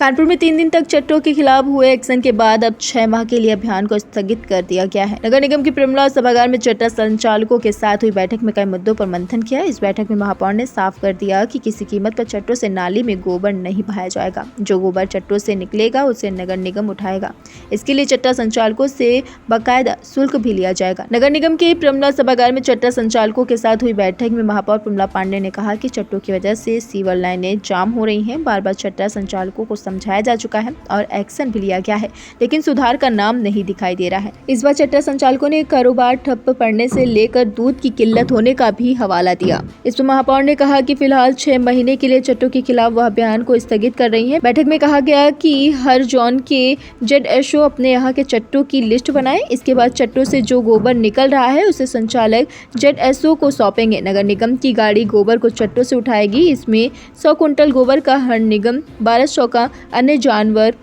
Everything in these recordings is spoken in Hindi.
कानपुर में 3 दिन तक चट्टों के खिलाफ हुए एक्शन के बाद अब 6 माह के लिए अभियान को स्थगित कर दिया गया है। नगर निगम की प्रमिला सभागार में चट्टा संचालकों के साथ हुई बैठक में कई मुद्दों पर मंथन किया। इस बैठक में महापौर ने साफ कर दिया कि किसी कीमत पर चट्टों से नाली में गोबर नहीं बहाया जाएगा। जो गोबर चट्टों से निकलेगा उसे नगर निगम उठाएगा। इसके लिए चट्टा संचालकों से बाकायदा शुल्क भी लिया जाएगा। नगर निगम के प्रमिला सभागार में चट्टा संचालकों के साथ हुई बैठक में महापौर प्रमिला पांडे ने कहा कि चट्टों की वजह से सीवर लाइनें जाम हो रही हैं। बार बार चट्टा संचालकों को समझाया जा चुका है और एक्शन भी लिया गया है, लेकिन सुधार का नाम नहीं दिखाई दे रहा है। इस बार चट्टा संचालकों ने कारोबार ठप्प पड़ने से लेकर दूध की किल्लत होने का भी हवाला दिया। इस पर महापौर ने कहा कि फिलहाल 6 महीने के लिए चट्टों के खिलाफ वह अभियान को स्थगित कर रही है। बैठक में कहा गया कि हर जोन के ZSO अपने यहाँ के चट्टों की लिस्ट बनाए। इसके बाद चट्टों से जो गोबर निकल रहा है उसे संचालक ZSO को सौंपेंगे। नगर निगम की गाड़ी गोबर को चट्टों से उठाएगी। इसमें 100 कुंटल गोबर का हर निगम, 1200 का अन्य जानवर।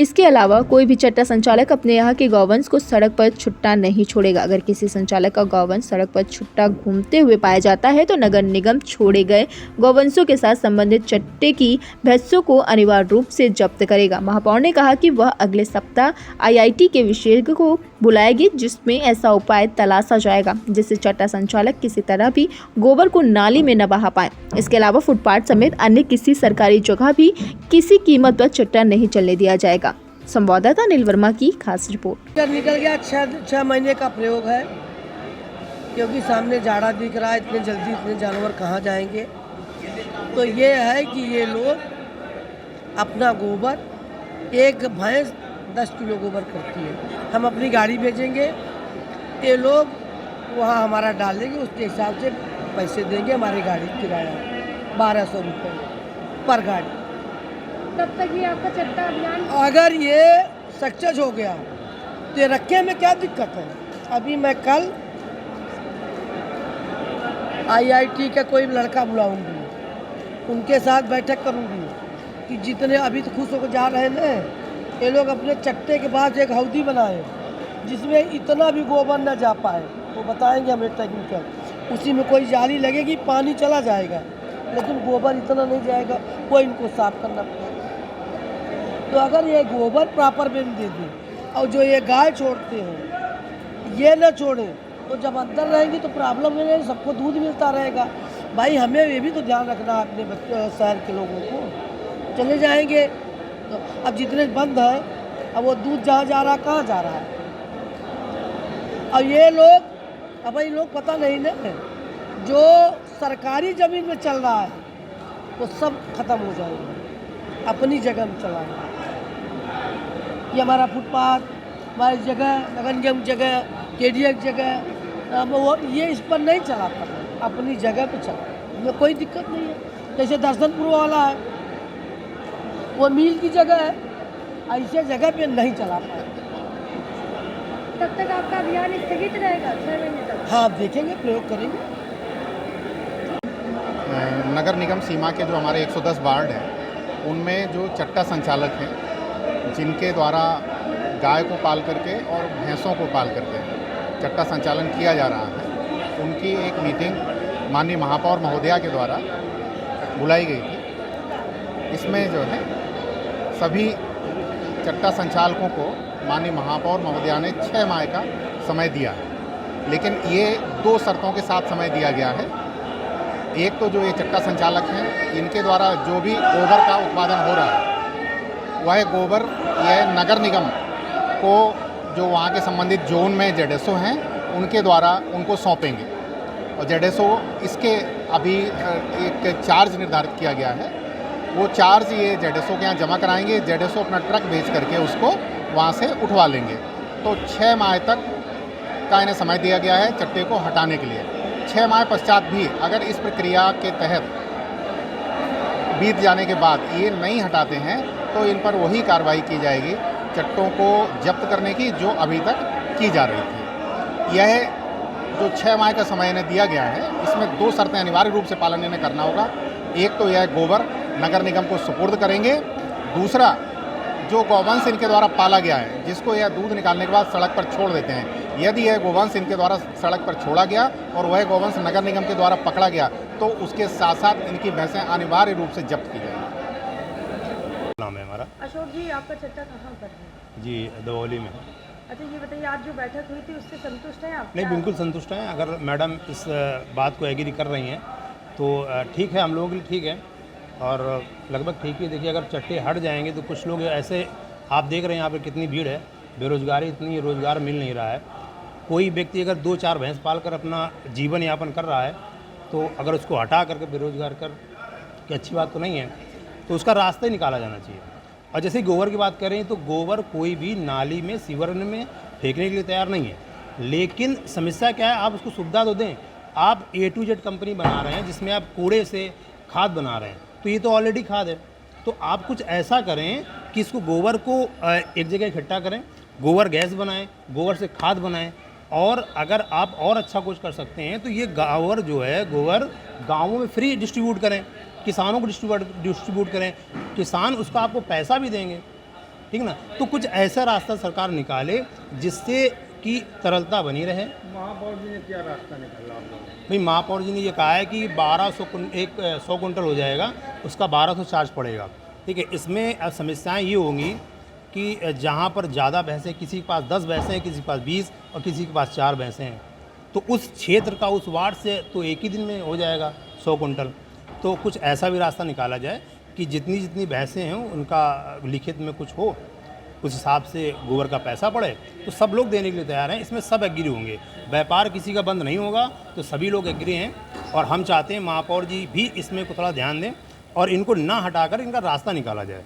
इसके अलावा कोई भी चट्टा संचालक अपने यहाँ के गौवंश को सड़क पर छुट्टा नहीं छोड़ेगा। अगर किसी संचालक का गौवंश सड़क पर छुट्टा घूमते हुए पाया जाता है तो नगर निगम छोड़े गए गौवंशों के साथ संबंधित चट्टे की भैंसों को अनिवार्य रूप से जब्त करेगा। महापौर ने कहा कि वह अगले सप्ताह IIT के विशेषज्ञ को बुलाएगी, जिसमें ऐसा उपाय तलाशा जाएगा जिससे चट्टा संचालक किसी तरह भी गोबर को नाली में न बहा पाए। इसके अलावा फुटपाथ समेत अन्य किसी सरकारी जगह भी किसी कीमत पर चट्टा नहीं चलने दिया जाएगा। संवाददाता अनिल वर्मा की खास रिपोर्ट। निकल गया 6 महीने का प्रयोग है, क्योंकि सामने जाड़ा दिख रहा है। इतने जल्दी इतने जानवर कहाँ जाएंगे। तो ये है कि ये लोग अपना गोबर, एक भैंस 10 किलो गोबर करती है। हम अपनी गाड़ी भेजेंगे, ये लोग वहाँ हमारा डाल देंगे, उसके हिसाब से पैसे देंगे। हमारी गाड़ी किराया 1200 रुपये पर गाड़ी। तब तक ये आपका चट्टा अभियान अगर ये सक्सेस हो गया तो ये रखे में क्या दिक्कत है। अभी मैं कल IIT का कोई लड़का बुलाऊंगी, उनके साथ बैठक करूंगी कि जितने अभी तो खुश होकर जा रहे हैं ना, ये लोग अपने चट्टे के बाद एक हौदी बनाए जिसमें इतना भी गोबर न जा पाए। वो बताएंगे हमें टेक्निकल, उसी में कोई जाली लगेगी, पानी चला जाएगा लेकिन गोबर इतना नहीं जाएगा। कोई इनको साफ करना पड़ेगा। तो अगर ये गोबर प्रॉपर वे में दे दें और जो ये गाय छोड़ते हैं ये न छोड़ें तो जब अंदर रहेंगी तो प्रॉब्लम नहीं, सबको दूध मिलता रहेगा। भाई हमें ये भी तो ध्यान रखना है अपने बच्चों शहर के लोगों को। चले जाएंगे तो अब जितने बंद है, अब वो दूध जहाँ जा रहा है कहाँ जा रहा है। अब ये लोग, अब ये लोग पता नहीं ना, जो सरकारी ज़मीन में चल रहा है वो सब खत्म हो जाएगा, अपनी जगह में चलाएंगे। ये हमारा फुटपाथ, हमारी जगह, नगर निगम जगह, KDA जगह, वो ये इस पर नहीं चला पाता, अपनी जगह पे चला, इसमें कोई दिक्कत नहीं है। जैसे दर्शनपुर वाला है, वो मील की जगह है, ऐसे जगह पे नहीं चला पाए। तब तक आपका अभियान स्थगित रहेगा 6 महीने तक? हाँ, आप देखेंगे, प्रयोग करेंगे। नगर निगम सीमा के जो हमारे 110 वार्ड हैं उनमें जो चट्टा संचालक हैं जिनके द्वारा गाय को पाल करके और भैंसों को पाल करके चट्टा संचालन किया जा रहा है, उनकी एक मीटिंग माननीय महापौर महोदया के द्वारा बुलाई गई थी। इसमें जो है सभी चट्टा संचालकों को माननीय महापौर महोदया ने 6 माह का समय दिया है, लेकिन ये 2 शर्तों के साथ समय दिया गया है। एक तो जो ये चट्टा संचालक हैं इनके द्वारा जो भी गोबर का उत्पादन हो रहा है वह गोबर यह नगर निगम को, जो वहाँ के संबंधित जोन में ZSO हैं उनके द्वारा उनको सौंपेंगे। और ZSO इसके अभी एक चार्ज निर्धारित किया गया है, वो चार्ज ये ZSO के यहाँ जमा कराएंगे। ZSO अपना ट्रक भेज करके उसको वहाँ से उठवा लेंगे। तो 6 माह तक का इन्हें समय दिया गया है चट्टे को हटाने के लिए। 6 माह पश्चात भी अगर इस प्रक्रिया के तहत बीत जाने के बाद ये नहीं हटाते हैं तो इन पर वही कार्रवाई की जाएगी चट्टों को जब्त करने की जो अभी तक की जा रही थी। यह जो 6 माह का समय इन्हें दिया गया है इसमें 2 शर्तें अनिवार्य रूप से पालन इन्हें करना होगा। एक तो यह गोबर नगर निगम को सुपुर्द करेंगे, दूसरा जो गौवंश इनके द्वारा पाला गया है जिसको यह दूध निकालने के बाद सड़क पर छोड़ देते हैं, यदि यह गोवंश इनके द्वारा सड़क पर छोड़ा गया और वह गोवंश नगर निगम के द्वारा पकड़ा गया तो उसके साथ साथ इनकी भैंसें अनिवार्य रूप से जब्त की जाएंगी। नाम है हमारा अशोक जी, आपका चट्टा कहाँ पर है? जी, दवौली में। अच्छा, ये बताइए, आज जो बैठक हुई थी उससे संतुष्ट हैं आप? नहीं, बिल्कुल संतुष्ट हैं। अगर मैडम इस बात को एग्री कर रही हैं तो ठीक है, हम लोगों के लिए ठीक है और लगभग ठीक ही। देखिए, अगर चट्टे हट जाएंगे तो कुछ लोग ऐसे, आप देख रहे हैं यहाँ पर कितनी भीड़ है, बेरोजगारी इतनी, रोज़गार मिल नहीं रहा है। कोई व्यक्ति अगर 2-4 भैंस पाल कर अपना जीवन यापन कर रहा है तो अगर उसको हटा करके बेरोजगार कर कि अच्छी बात तो नहीं है, तो उसका रास्ता ही निकाला जाना चाहिए। और जैसे गोबर की बात कर रहे हैं तो गोबर कोई भी नाली में, सीवर में फेंकने के लिए तैयार नहीं है, लेकिन समस्या क्या है, आप उसको सुविधा तो दें। आप A to Z कंपनी बना रहे हैं जिसमें आप कूड़े से खाद बना रहे हैं, तो ये तो ऑलरेडी खाद है। तो आप कुछ ऐसा करें कि इसको गोबर को एक जगह इकट्ठा करें, गोबर गैस बनाएं, गोबर से खाद बनाएं। और अगर आप और अच्छा कुछ कर सकते हैं तो ये गोबर जो है, गोबर गाँवों में फ्री डिस्ट्रीब्यूट करें, किसानों को डिस्ट्रीब्यूट करें, किसान उसका आपको पैसा भी देंगे, ठीक ना। तो कुछ ऐसा रास्ता सरकार निकाले जिससे कि तरलता बनी रहे। महापौर जी ने क्या रास्ता निकाला आप लोगों ने? भाई, महापौर जी ने ये कहा है कि 100 कुंटल हो जाएगा, उसका 1200 चार्ज पड़ेगा, ठीक है। इसमें अब समस्याएं ये होंगी कि जहाँ पर ज़्यादा भैंसें, किसी के पास 10 भैंसें हैं, किसी के पास 20 और किसी के पास 4 भैंसें हैं, तो उस क्षेत्र का, उस वार्ड से तो एक ही दिन में हो जाएगा 100 कुंटल। तो कुछ ऐसा भी रास्ता निकाला जाए कि जितनी जितनी भैंसें हैं उनका लिखित में कुछ हो, उस हिसाब से गोबर का पैसा पड़े, तो सब लोग देने के लिए तैयार हैं। इसमें सब एग्री होंगे, व्यापार किसी का बंद नहीं होगा, तो सभी लोग एग्री हैं। और हम चाहते हैं महापौर जी भी इसमें को थोड़ा ध्यान दें और इनको ना हटाकर इनका रास्ता निकाला जाए।